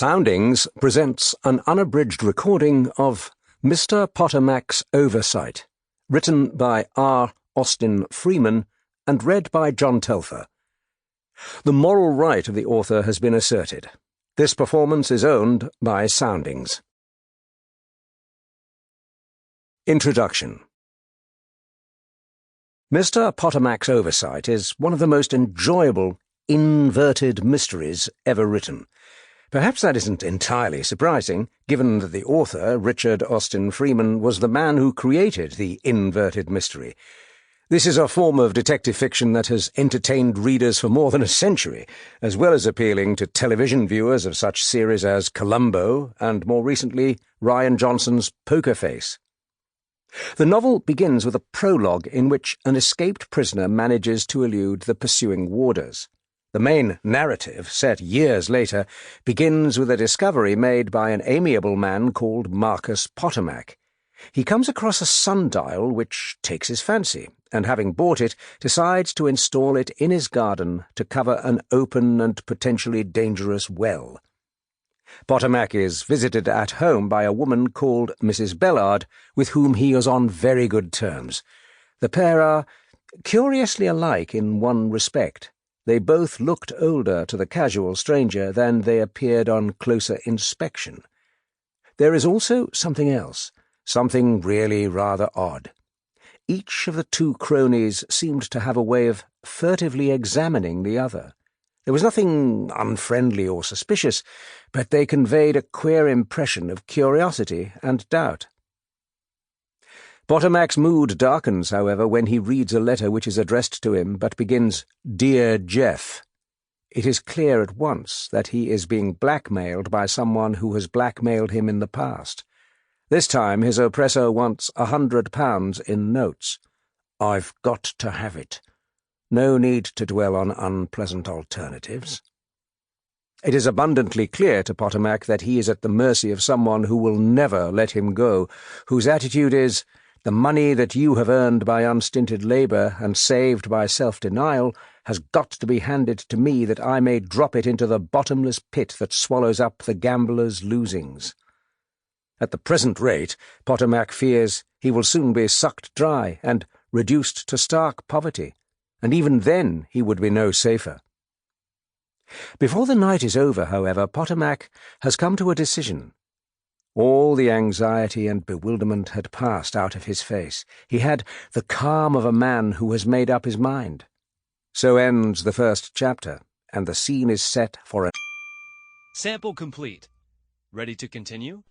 Soundings presents an unabridged recording of Mr. Pottermack's Oversight, written by R. Austin Freeman and read by John Telfer. The moral right of the author has been asserted. This performance is owned by Soundings. Introduction. Mr. Pottermack's Oversight is one of the most enjoyable, inverted mysteries ever written. Perhaps that isn't entirely surprising, given that the author, Richard Austin Freeman, was the man who created the inverted mystery. This is a form of detective fiction that has entertained readers for more than a century, as well as appealing to television viewers of such series as Columbo and, more recently, Rian Johnson's Poker Face. The novel begins with a prologue in which an escaped prisoner manages to elude the pursuing warders. The main narrative, set years later, begins with a discovery made by an amiable man called Marcus Pottermack. He comes across a sundial which takes his fancy, and having bought it, decides to install it in his garden to cover an open and potentially dangerous well. Pottermack is visited at home by a woman called Mrs. Bellard, with whom he is on very good terms. The pair are curiously alike in one respect. They both looked older to the casual stranger than they appeared on closer inspection. There is also something else, something really rather odd. Each of the two cronies seemed to have a way of furtively examining the other. There was nothing unfriendly or suspicious, but they conveyed a queer impression of curiosity and doubt. Pottermack's mood darkens, however, when he reads a letter which is addressed to him but begins, "Dear Jeff." It is clear at once that he is being blackmailed by someone who has blackmailed him in the past. This time his oppressor wants £100 in notes. "I've got to have it. No need to dwell on unpleasant alternatives." It is abundantly clear to Pottermack that he is at the mercy of someone who will never let him go, whose attitude is, "The money that you have earned by unstinted labour and saved by self-denial has got to be handed to me that I may drop it into the bottomless pit that swallows up the gambler's losings." At the present rate, Pottermack fears he will soon be sucked dry and reduced to stark poverty, and even then he would be no safer. Before the night is over, however, Pottermack has come to a decision. All the anxiety and bewilderment had passed out of his face. He had the calm of a man who has made up his mind. So ends the first chapter, and the scene is set for a... Sample complete. Ready to continue?